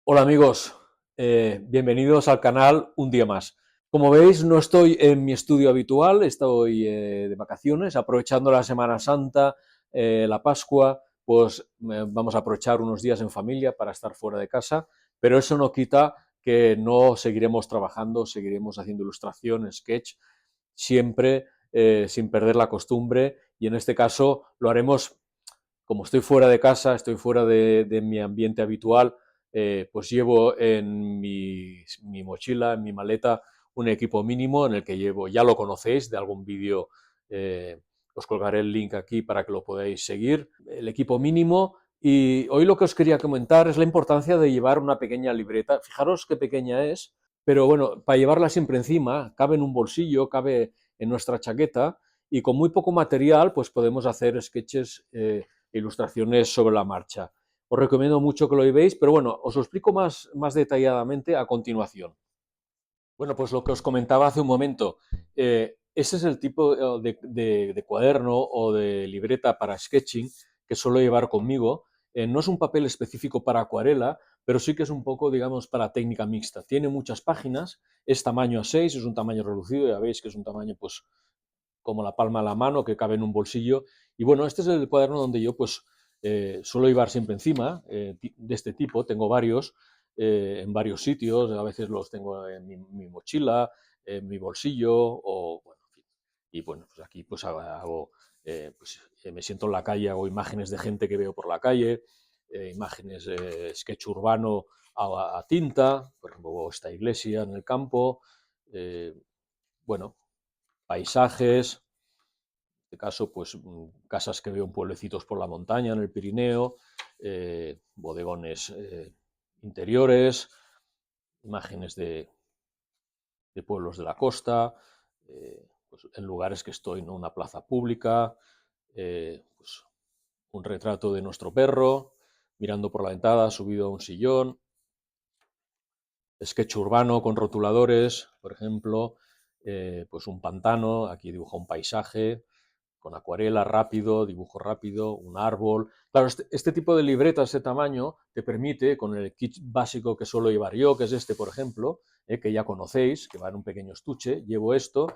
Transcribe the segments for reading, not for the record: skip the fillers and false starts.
Hola amigos, bienvenidos al canal un día más. Como veis, no estoy en mi estudio habitual, estoy de vacaciones, aprovechando la Semana Santa, la Pascua, pues vamos a aprovechar unos días en familia para estar fuera de casa, pero eso no quita que no seguiremos trabajando, seguiremos haciendo ilustración, sketch, siempre sin perder la costumbre, y en este caso lo haremos como estoy fuera de casa, estoy fuera de mi ambiente habitual, pues llevo en mi mochila, en mi maleta, un equipo mínimo en el que llevo, ya lo conocéis de algún vídeo, eh, os colgaré el link aquí para que lo podáis seguir, el equipo mínimo. Y hoy lo que os quería comentar es la importancia de llevar una pequeña libreta. Fijaros qué pequeña es, pero bueno, para llevarla siempre encima, cabe en un bolsillo, cabe en nuestra chaqueta, y con muy poco material pues podemos hacer sketches, ilustraciones sobre la marcha. Os recomiendo mucho que lo llevéis, pero bueno, os lo explico más detalladamente a continuación. Bueno, pues lo que os comentaba hace un momento, ese es el tipo de cuaderno o de libreta para sketching que suelo llevar conmigo. No es un papel específico para acuarela, pero sí que es un poco, digamos, para técnica mixta. Tiene muchas páginas, es tamaño A6, es un tamaño reducido, ya veis que es un tamaño pues como la palma de la mano, que cabe en un bolsillo. Y bueno, este es el cuaderno donde yo pues suelo llevar siempre encima, de este tipo, tengo varios, en varios sitios, a veces los tengo en mi mochila, en mi bolsillo, o bueno, en fin. Y bueno, pues aquí pues hago, me siento en la calle, hago imágenes de gente que veo por la calle, imágenes, sketch urbano a tinta, por ejemplo, esta iglesia en el campo, eh, bueno, paisajes, este caso, pues casas que veo en pueblecitos por la montaña, en el Pirineo, bodegones interiores, imágenes de pueblos de la costa, pues, en lugares que estoy, ¿no? Una plaza pública, pues, un retrato de nuestro perro, mirando por la ventana, subido a un sillón, sketch urbano con rotuladores, por ejemplo, pues un pantano, aquí dibujo un paisaje, con acuarela rápido, dibujo rápido, un árbol. Claro, este tipo de libreta, este tamaño, te permite, con el kit básico que suelo llevar yo, que es este, por ejemplo, que ya conocéis, que va en un pequeño estuche, llevo esto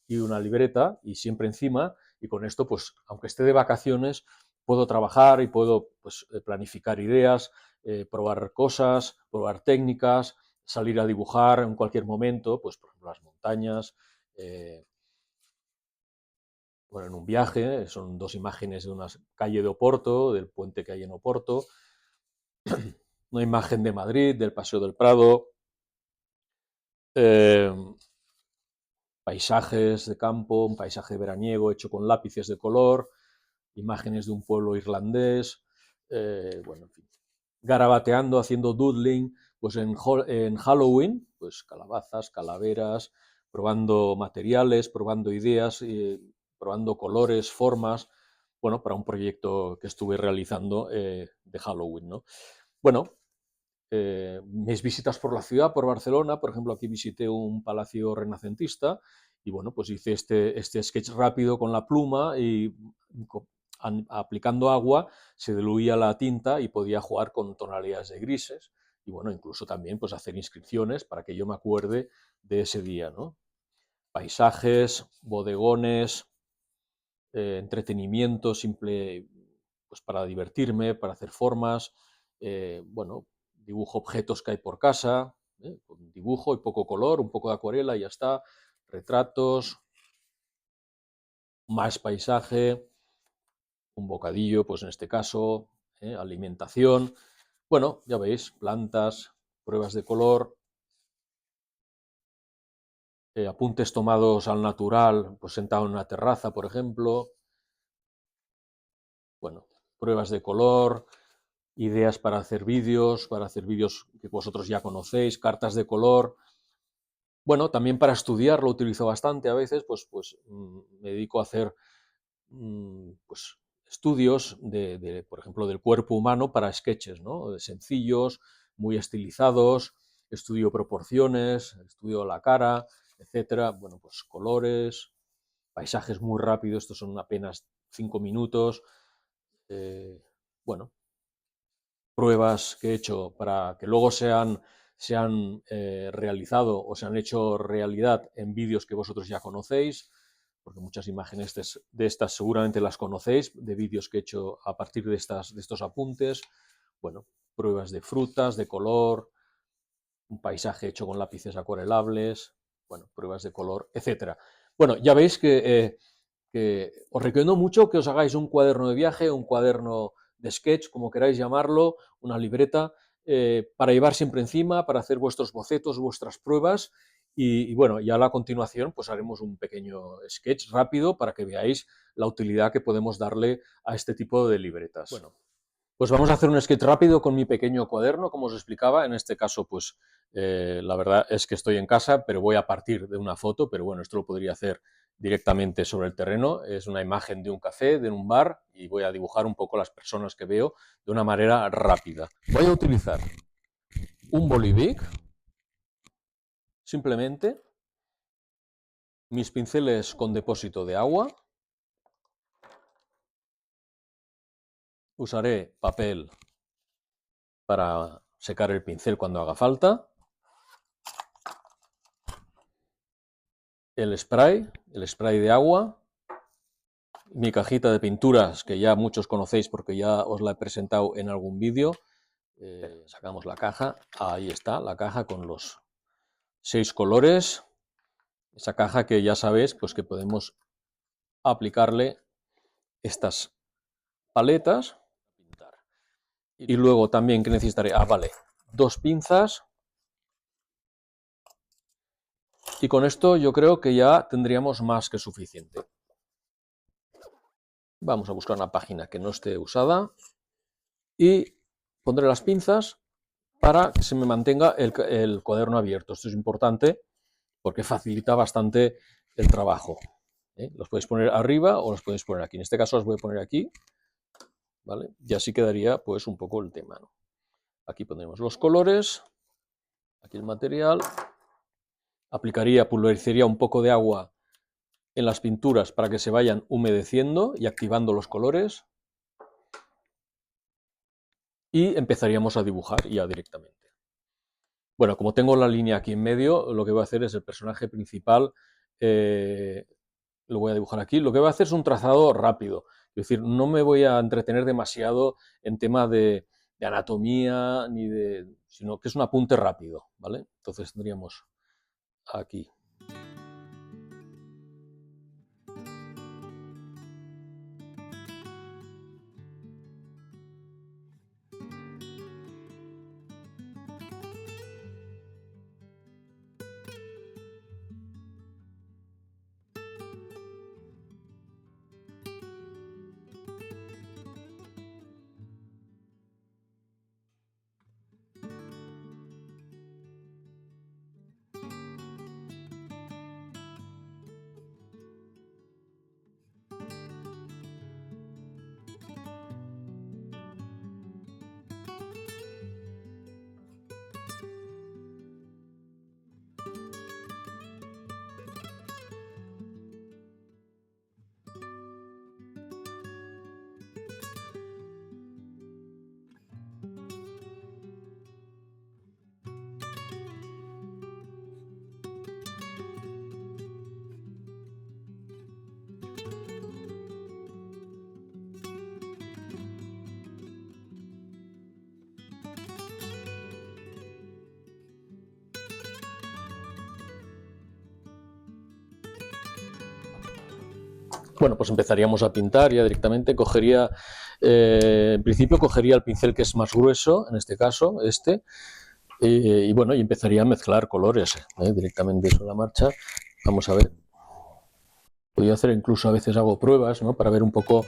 y una libreta y siempre encima, y con esto, pues, aunque esté de vacaciones, puedo trabajar y puedo pues, planificar ideas, probar cosas, probar técnicas, salir a dibujar en cualquier momento, pues, por ejemplo, las montañas, eh, bueno, en un viaje, son dos imágenes de una calle de Oporto, del puente que hay en Oporto, una imagen de Madrid, del Paseo del Prado, eh, paisajes de campo, un paisaje veraniego hecho con lápices de color, imágenes de un pueblo irlandés, bueno, en fin, garabateando, haciendo doodling, pues en Halloween, pues calabazas, calaveras, probando materiales, probando ideas, probando colores, formas, bueno, para un proyecto que estuve realizando de Halloween, ¿no? Bueno, mis visitas por la ciudad, por Barcelona, por ejemplo, aquí visité un palacio renacentista y bueno, pues hice este sketch rápido con la pluma y aplicando agua se diluía la tinta y podía jugar con tonalidades de grises y bueno, incluso también pues hacer inscripciones para que yo me acuerde de ese día, ¿no? Paisajes, bodegones, entretenimiento simple, pues para divertirme, para hacer formas, bueno, dibujo objetos que hay por casa, con dibujo y poco color, un poco de acuarela y ya está, retratos, más paisaje, un bocadillo, pues en este caso, alimentación, bueno, ya veis, plantas, pruebas de color, apuntes tomados al natural, pues sentado en una terraza, por ejemplo, bueno, pruebas de color, ideas para hacer vídeos que vosotros ya conocéis, cartas de color. Bueno, también para estudiar lo utilizo bastante a veces, me dedico a hacer pues, estudios por ejemplo, del cuerpo humano para sketches, ¿no? Sencillos, muy estilizados, estudio proporciones, estudio la cara, etcétera. Bueno, pues colores, paisajes muy rápidos, estos son apenas 5 minutos. Eh, bueno, pruebas que he hecho para que luego se han realizado o se han hecho realidad en vídeos que vosotros ya conocéis, porque muchas imágenes de estas seguramente las conocéis, de vídeos que he hecho a partir de estos apuntes. Bueno, pruebas de frutas, de color, un paisaje hecho con lápices acuarelables, bueno, pruebas de color, etc. Bueno, ya veis que os recomiendo mucho que os hagáis un cuaderno de viaje, un cuaderno de sketch, como queráis llamarlo, una libreta, para llevar siempre encima, para hacer vuestros bocetos, vuestras pruebas, y bueno, ya a la continuación pues haremos un pequeño sketch rápido para que veáis la utilidad que podemos darle a este tipo de libretas. Bueno, pues vamos a hacer un sketch rápido con mi pequeño cuaderno, como os explicaba. En este caso, pues la verdad es que estoy en casa, pero voy a partir de una foto, pero bueno, esto lo podría hacer directamente sobre el terreno. Es una imagen de un café, de un bar, y voy a dibujar un poco las personas que veo de una manera rápida. Voy a utilizar un bolivic, simplemente, mis pinceles con depósito de agua, usaré papel para secar el pincel cuando haga falta, el spray de agua, mi cajita de pinturas, que ya muchos conocéis porque ya os la he presentado en algún vídeo. Sacamos la caja, ahí está, la caja con los 6 colores. Esa caja que ya sabéis, pues que podemos aplicarle estas paletas. Y luego también que necesitaré, vale, 2 pinzas. Y con esto yo creo que ya tendríamos más que suficiente. Vamos a buscar una página que no esté usada y pondré las pinzas para que se me mantenga el cuaderno abierto. Esto es importante porque facilita bastante el trabajo. Los podéis poner arriba o los podéis poner aquí. En este caso los voy a poner aquí, ¿vale? Y así quedaría pues un poco el tema, ¿no? Aquí pondremos los colores, aquí el material, pulverizaría un poco de agua en las pinturas para que se vayan humedeciendo y activando los colores, y empezaríamos a dibujar ya directamente. Bueno, como tengo la línea aquí en medio, lo que voy a hacer es el personaje principal, lo voy a dibujar aquí. Lo que voy a hacer es un trazado rápido, es decir, no me voy a entretener demasiado en tema de anatomía, sino que es un apunte rápido, ¿vale? Entonces tendríamos aquí. Bueno, pues empezaríamos a pintar ya directamente. En principio cogería el pincel que es más grueso, en este caso, y bueno, y empezaría a mezclar colores directamente sobre la marcha. Vamos a ver. Podría hacer, incluso a veces hago pruebas, ¿no? Para ver un poco.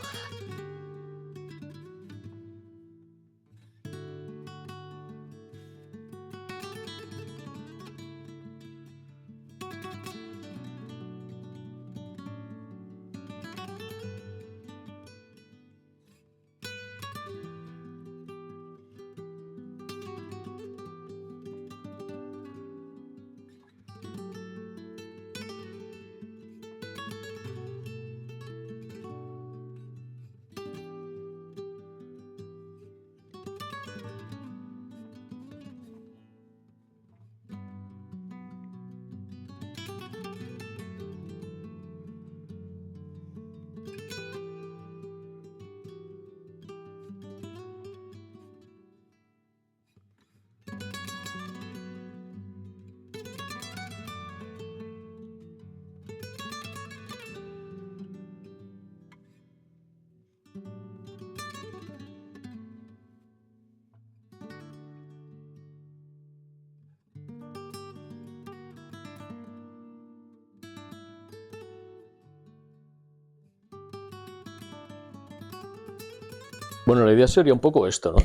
Bueno, la idea sería un poco esto, ¿no?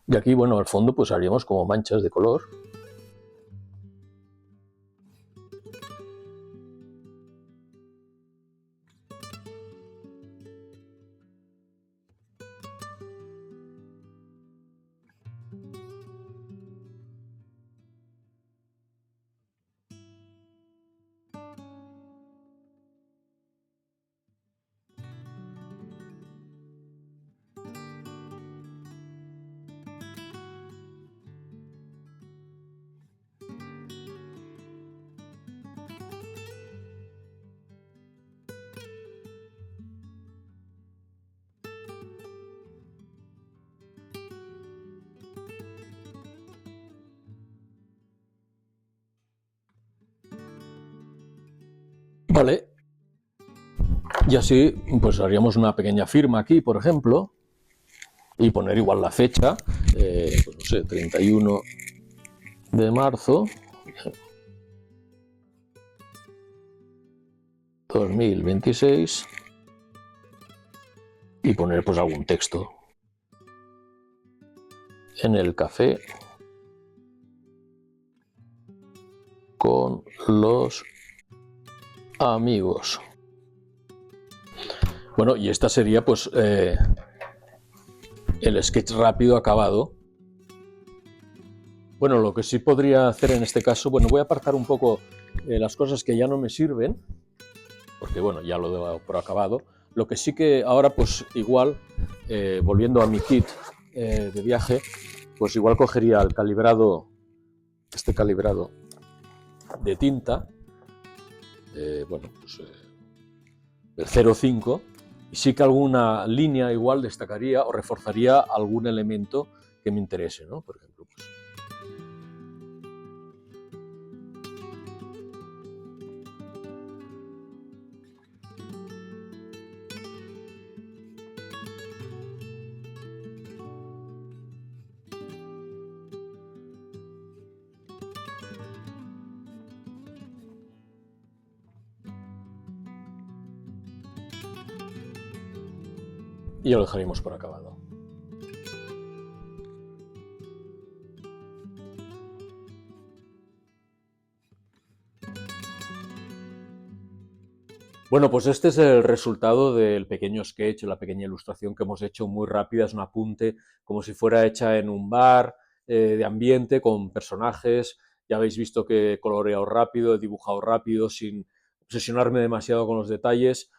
Y aquí, bueno, al fondo pues haríamos como manchas de color. Vale, y así pues haríamos una pequeña firma aquí, por ejemplo, y poner igual la fecha, pues no sé, 31 de marzo 2026 y poner pues algún texto. En el café con los amigos. Bueno, y esta sería pues el sketch rápido acabado. Bueno, lo que sí podría hacer en este caso, bueno, voy a apartar un poco las cosas que ya no me sirven, porque bueno, ya lo doy por acabado. Lo que sí que ahora pues igual, volviendo a mi kit de viaje, pues igual cogería el calibrado, este calibrado de tinta, bueno, pues del 0,5, y sí que alguna línea igual destacaría o reforzaría algún elemento que me interese, ¿no? Por ejemplo, pues, y ya lo dejaríamos por acabado. Bueno, pues este es el resultado del pequeño sketch, la pequeña ilustración que hemos hecho muy rápida, es un apunte como si fuera hecha en un bar de ambiente con personajes. Ya habéis visto que he coloreado rápido, he dibujado rápido, sin obsesionarme demasiado con los detalles,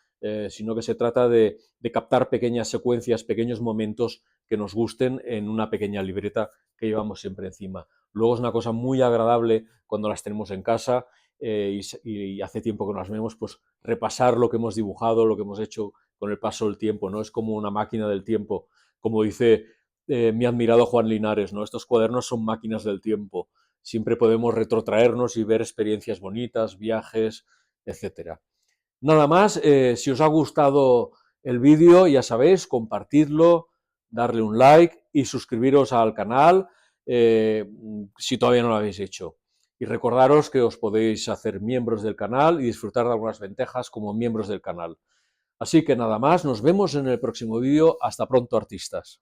sino que se trata de captar pequeñas secuencias, pequeños momentos que nos gusten en una pequeña libreta que llevamos siempre encima. Luego es una cosa muy agradable cuando las tenemos en casa y hace tiempo que no las vemos, pues repasar lo que hemos dibujado, lo que hemos hecho con el paso del tiempo, ¿no? Es como una máquina del tiempo, como dice mi admirado Juan Linares, ¿no? Estos cuadernos son máquinas del tiempo, siempre podemos retrotraernos y ver experiencias bonitas, viajes, etcétera. Nada más, si os ha gustado el vídeo, ya sabéis, compartidlo, darle un like y suscribiros al canal si todavía no lo habéis hecho. Y recordaros que os podéis hacer miembros del canal y disfrutar de algunas ventajas como miembros del canal. Así que nada más, nos vemos en el próximo vídeo. Hasta pronto, artistas.